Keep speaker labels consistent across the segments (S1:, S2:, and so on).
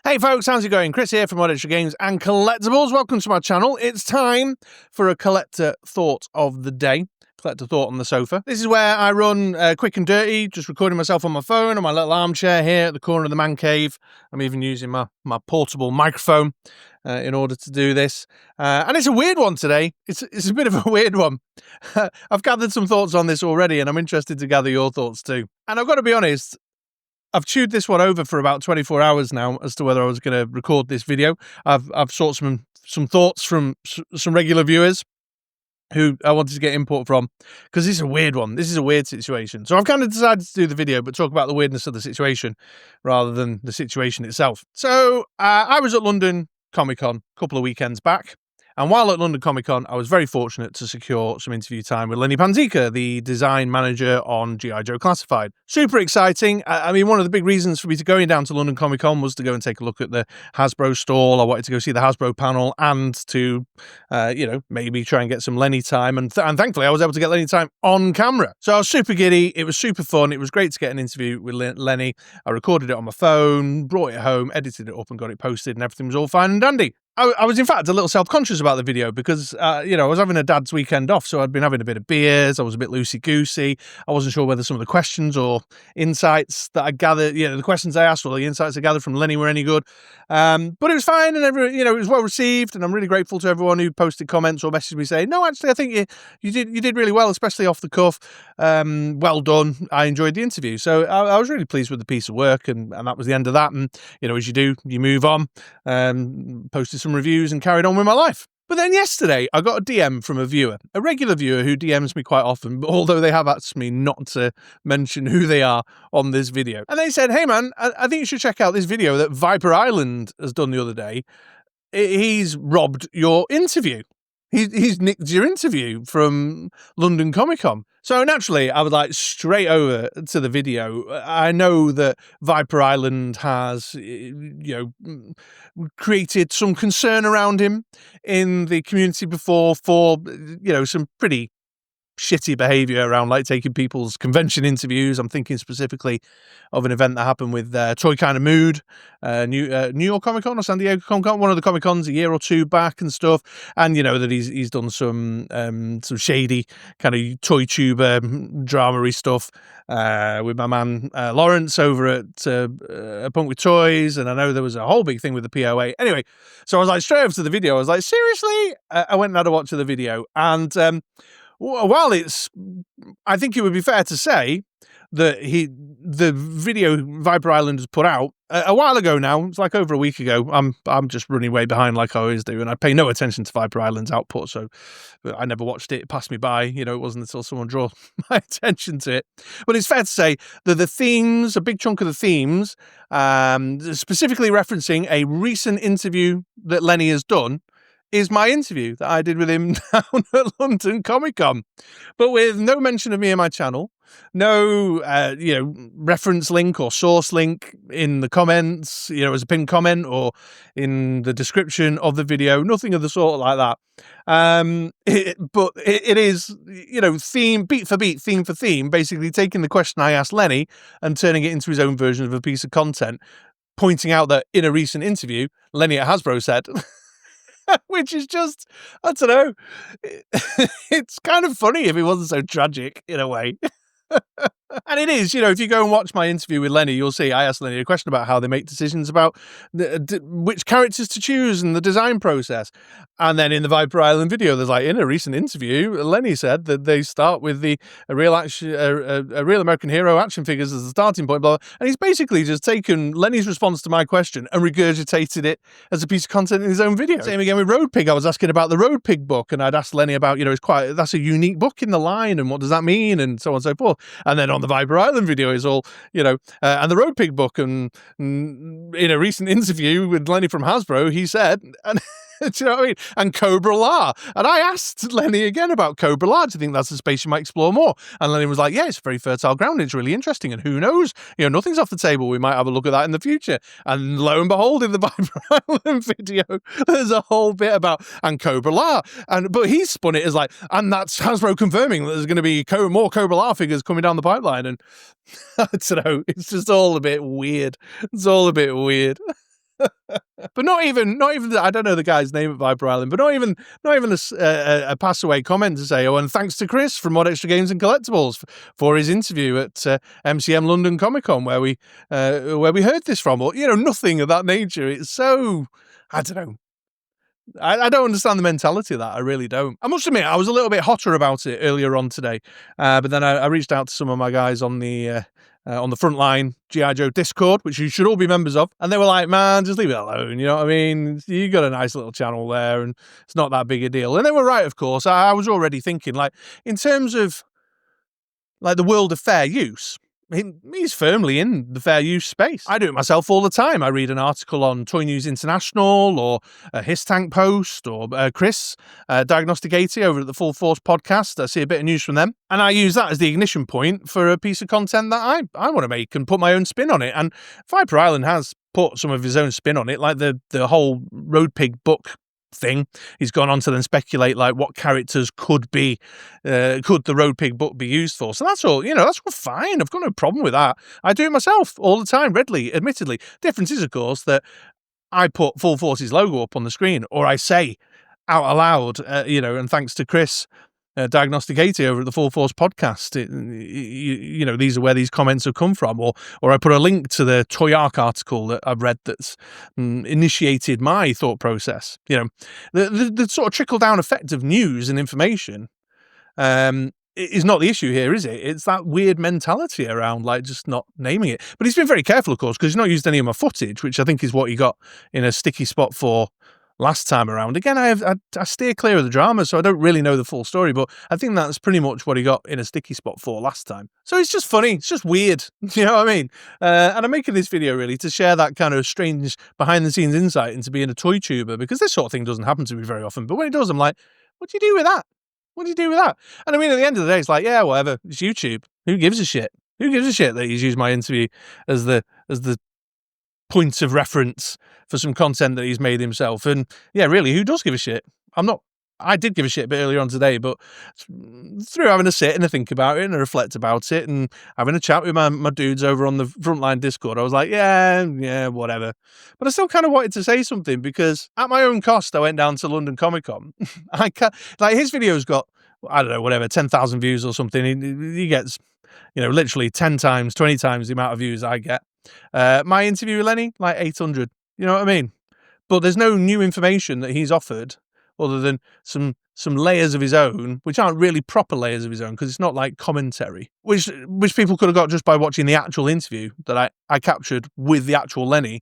S1: Hey folks, how's it going? Chris here from MoDXtra Games and Collectibles. Welcome to my channel. It's time for a collector thought of the day. Collector thought on the sofa. This is where I run quick and dirty, just recording myself on my phone on my little armchair here at the corner of the man cave. I'm even using my portable microphone in order to do this. And it's a weird one today. It's a bit of a weird one. I've gathered some thoughts on this already, and I'm interested to gather your thoughts too. And I've got to be honest, I've chewed this one over for about 24 hours now as to whether I was going to record this video. I've sought some thoughts from some regular viewers who I wanted to get input from, because this is a weird one. This is a weird situation. So I've kind of decided to do the video, but talk about the weirdness of the situation rather than the situation itself. So I was at London Comic Con a couple of weekends back. And while at London Comic Con, I was very fortunate to secure some interview time with Lenny Panzica, the design manager on G.I. Joe Classified. Super exciting. I mean, one of the big reasons for me to going down to London Comic Con was to go and take a look at the Hasbro stall. I wanted to go see the Hasbro panel and to, maybe try and get some Lenny time. And thankfully, I was able to get Lenny time on camera. So I was super giddy. It was super fun. It was great to get an interview with Lenny. I recorded it on my phone, brought it home, edited it up and got it posted, and everything was all fine and dandy. I was, in fact, a little self-conscious about the video because, I was having a dad's weekend off, so I'd been having a bit of beers. I was a bit loosey-goosey. I wasn't sure whether some of the questions or insights that I gathered, the questions I asked or the insights I gathered from Lenny were any good. But it was fine, and it was well received, and I'm really grateful to everyone who posted comments or messaged me saying, no, actually, I think you did really well, especially off the cuff. Well done. I enjoyed the interview. So I was really pleased with the piece of work, and that was the end of that. And, as you do, you move on, posted some reviews and carried on with my life. But then yesterday, I got a DM from a viewer, a regular viewer who DMs me quite often, although they have asked me not to mention who they are on this video. And they said, hey man, I think you should check out this video that Viper Island has done the other day. He's robbed your interview. He's nicked your interview from London Comic Con. So naturally, I was like straight over to the video. I know that Viper Island has, created some concern around him in the community before for, some pretty shitty behavior around like taking people's convention interviews. I'm thinking specifically of an event that happened with Troy Kind of Mood, New York Comic Con or San Diego Comic Con, one of the Comic Cons a year or two back and stuff. And that he's done some shady kind of toy tuber drama-y stuff with my man Lawrence over at A Punk with Toys, and I know there was a whole big thing with the POA. Anyway, so I was like straight over to the video. I was like, seriously? I went and had a watch of the video, and while I think it would be fair to say that the video Viper Island has put out a while ago now, it's like over a week ago. I'm just running way behind like I always do, and I pay no attention to Viper Island's output, so I never watched it. It passed me by. It wasn't until someone drew my attention to it. But it's fair to say that the themes, a big chunk of the themes, specifically referencing a recent interview that Lenny has done, is my interview that I did with him down at London Comic Con, but with no mention of me and my channel, no, reference link or source link in the comments, as a pinned comment or in the description of the video, nothing of the sort like that. But it is, theme, beat for beat, theme for theme, basically taking the question I asked Lenny and turning it into his own version of a piece of content, pointing out that in a recent interview, Lenny at Hasbro said... which is just, I don't know, it's kind of funny if it wasn't so tragic in a way. And it is, if you go and watch my interview with Lenny, you'll see I asked Lenny a question about how they make decisions about which characters to choose and the design process. And then in the Viper Island video, there's like, in a recent interview, Lenny said that they start with a real American hero action figures as the starting point, blah, blah. And he's basically just taken Lenny's response to my question and regurgitated it as a piece of content in his own video. Same again with Road Pig. I was asking about the Road Pig book, and I'd asked Lenny about, that's a unique book in the line, and what does that mean, and so on and so forth. And then on the Viper Island video is all, and the Road Pig book, and in a recent interview with Lenny from Hasbro, he said, and do you know what I mean? And Cobra La. And I asked Lenny again about Cobra La. Do you think that's a space you might explore more? And Lenny was like, yeah, it's very fertile ground. It's really interesting. And who knows? Nothing's off the table. We might have a look at that in the future. And lo and behold, in the Viper Island video, there's a whole bit about, and Cobra La. But he spun it as like, and that's Hasbro confirming that there's going to be more Cobra La figures coming down the pipeline. And I don't know. It's just all a bit weird. It's all a bit weird. But not even. I don't know the guy's name at Viper Island, but not even a pass away comment to say, "Oh, and thanks to Chris from MoDXtra Games and Collectibles for his interview at MCM London Comic Con, where we heard this from," or nothing of that nature. It's so, I don't know. I don't understand the mentality of that. I really don't. I must admit, I was a little bit hotter about it earlier on today, but then I reached out to some of my guys on the Frontline G.I. Joe Discord, which you should all be members of, and they were like, "Man, just leave it alone. You know what I mean? You got a nice little channel there, and it's not that big a deal." And they were right, of course. I was already thinking, like, in terms of like the world of fair use, he's firmly in the fair use space. I do it myself all the time. I read an article on Toy News International or a His Tank post or Chris, Diagnostic 80 over at the Full Force podcast. I see a bit of news from them, and I use that as the ignition point for a piece of content that I want to make and put my own spin on it. And Viper Island has put some of his own spin on it, like the whole Road Pig book thing. He's gone on to then speculate like what characters could the Road Pig book be used for. So that's all, that's all fine. I've got no problem with that. I do it myself all the time, readily, admittedly. Difference is, of course, that I put Full Force's logo up on the screen, or I say out aloud, and thanks to Chris, Diagnostic 80 over at the Full Force podcast, these are where these comments have come from, or I put a link to the Toy Arc article that I've read that's initiated my thought process. The sort of trickle down effect of news and information is not the issue here, is it? It's that weird mentality around like just not naming it. But he's been very careful, of course, because he's not used any of my footage, which I think is what he got in a sticky spot for last time around. Again, I steer clear of the drama, so I don't really know the full story, but I think that's pretty much what he got in a sticky spot for last time. So it's just funny. It's just weird. You know what I mean? And I'm making this video really to share that kind of strange behind-the-scenes insight into being a toy tuber, because this sort of thing doesn't happen to me very often. But when it does, I'm like, what do you do with that? What do you do with that? And I mean, at the end of the day, it's like, yeah, whatever. It's YouTube. Who gives a shit? Who gives a shit that he's used my interview as the points of reference for some content that he's made himself? And yeah, really, who does give a shit? I did give a shit a bit earlier on today, but through having a sit and a think about it and a reflect about it and having a chat with my dudes over on the Frontline Discord, I was like, yeah, whatever. But I still kind of wanted to say something, because at my own cost, I went down to London Comic Con. His video's got, I don't know, whatever, 10,000 views or something. He gets, literally 10 times, 20 times the amount of views I get. My interview with Lenny, like 800. You know what I mean? But there's no new information that he's offered other than some layers of his own, which aren't really proper layers of his own, because it's not like commentary, which people could have got just by watching the actual interview that I captured with the actual Lenny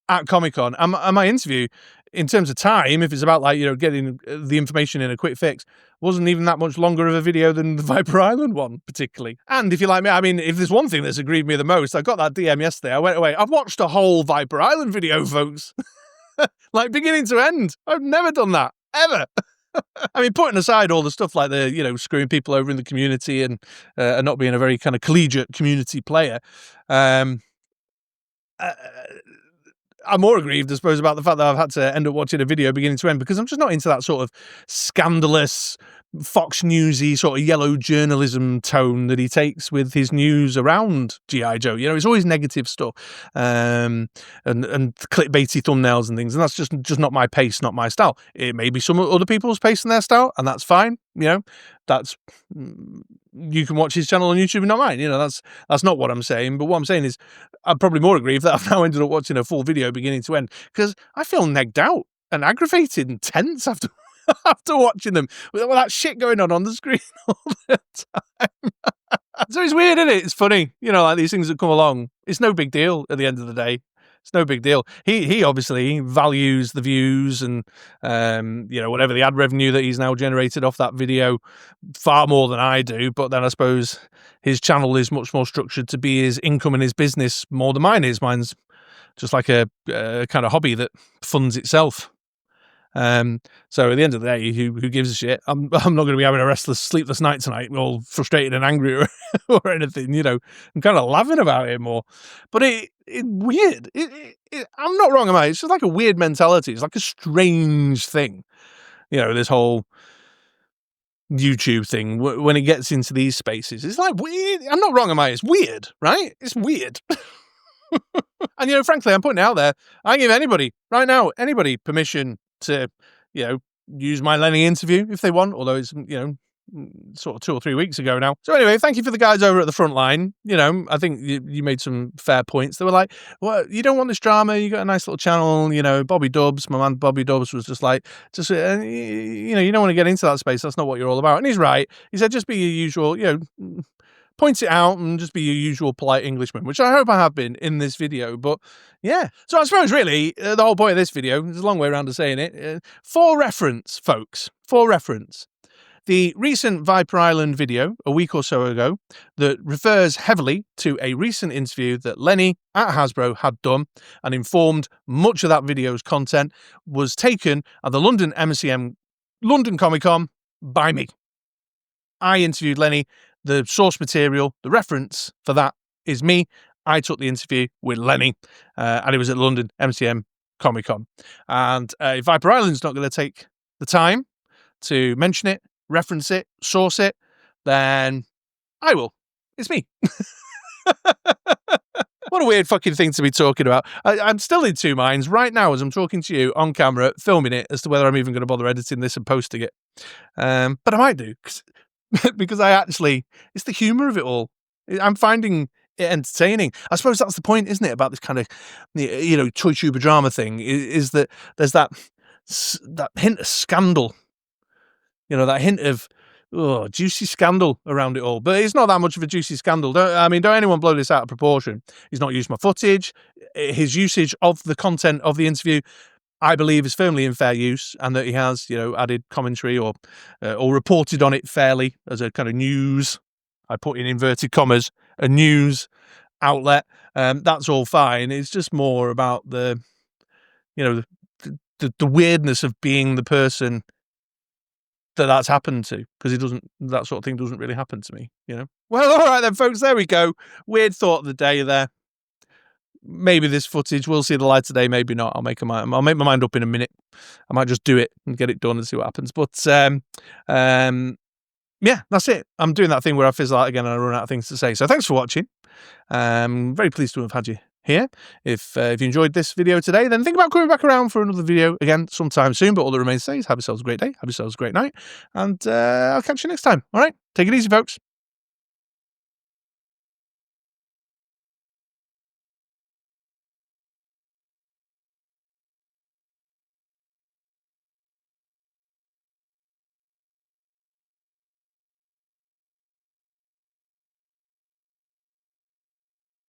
S1: at Comic-Con. And my interview, in terms of time, if it's about like, getting the information in a quick fix, wasn't even that much longer of a video than the Viper Island one, particularly. And if you like me, I mean, if there's one thing that's aggrieved me the most, I got that DM yesterday. I went away. I've watched a whole Viper Island video, folks. Like beginning to end. I've never done that, ever. I mean, putting aside all the stuff like the, screwing people over in the community and not being a very kind of collegiate community player, I'm more aggrieved, I suppose, about the fact that I've had to end up watching a video beginning to end, because I'm just not into that sort of scandalous, Fox Newsy sort of yellow journalism tone that he takes with his news around G.I. Joe. It's always negative stuff, and clickbaity thumbnails and things, and that's just not my pace, not my style. It may be some other people's pace and their style, and that's fine. That's, you can watch his channel on YouTube and not mine. That's not what I'm saying. But what I'm saying is, I'm probably more aggrieved that I've now ended up watching a full video beginning to end, because I feel negged out and aggravated and tense after watching them with all that shit going on the screen all the time. So it's weird, isn't it? It's funny, like these things that come along. It's no big deal at the end of the day. It's no big deal. He obviously values the views and whatever the ad revenue that he's now generated off that video far more than I do. But then I suppose his channel is much more structured to be his income and his business more than mine is. Mine's just like a kind of hobby that funds itself. So at the end of the day, who gives a shit? I'm not going to be having a restless, sleepless night tonight, all frustrated and angry or anything. I'm kind of laughing about it more. But it's weird. I'm not wrong, am I? It's just like a weird mentality. It's like a strange thing. This whole YouTube thing, when it gets into these spaces, it's like weird. I'm not wrong, am I? It's weird, right? It's weird. And, you know, frankly, I'm putting it out there. I give anybody, right now, anybody permission to, you know, use my Lenny interview if they want, although it's, you know, sort of 2 or 3 weeks ago now. So anyway, thank you for the guys over at the front line. You know, I think you made some fair points. They were like, well, you don't want this drama. You got a nice little channel. You know, Bobby Dubs, my man Bobby Dubs was just like, you know, you don't want to get into that space. That's not what you're all about. And he's right. He said, just be your usual, you know, point it out and just be your usual polite Englishman, which I hope I have been in this video. But yeah, so I suppose really the whole point of this video, there's a long way around to saying it, for reference, folks, for reference. The recent Viper Island video a week or so ago that refers heavily to a recent interview that Lenny at Hasbro had done and informed much of that video's content was taken at the London MCM London Comic Con by me. I interviewed Lenny. The source material, the reference for that is me. I took the interview with Lenny, and it was at London MCM Comic Con. And if Viper Island's not going to take the time to mention it, reference it, source it, then I will. It's me. What a weird fucking thing to be talking about. I'm still in two minds right now as I'm talking to you on camera, filming it, as to whether I'm even going to bother editing this and posting it. But I might do, because I actually, it's the humour of it all. I'm finding it entertaining. I suppose that's the point, isn't it, about this kind of, you know, toy tuber drama thing, is that there's that hint of scandal, you know, that hint of juicy scandal around it all. But it's not that much of a juicy scandal. Don't anyone blow this out of proportion. He's not used my footage. His usage of the content of the interview, I believe, is firmly in fair use, and that he has, you know, added commentary or reported on it fairly as a kind of news, I put in inverted commas, a news outlet. That's all fine. It's just more about the, you know, the weirdness of being the person that's happened to, because that sort of thing doesn't really happen to me, you know. Well, all right then, folks, there we go. Weird thought of the day there. Maybe this footage will see the light today, maybe not. I'll make my mind up in a minute. I might just do it and get it done and see what happens. But yeah, that's it. I'm doing that thing where I fizzle out again and I run out of things to say. So thanks for watching. Very pleased to have had you here. If you enjoyed this video today, then think about coming back around for another video again sometime soon. But all that remains to say is have yourselves a great day, have yourselves a great night, and I'll catch you next time. All right, take it easy, folks.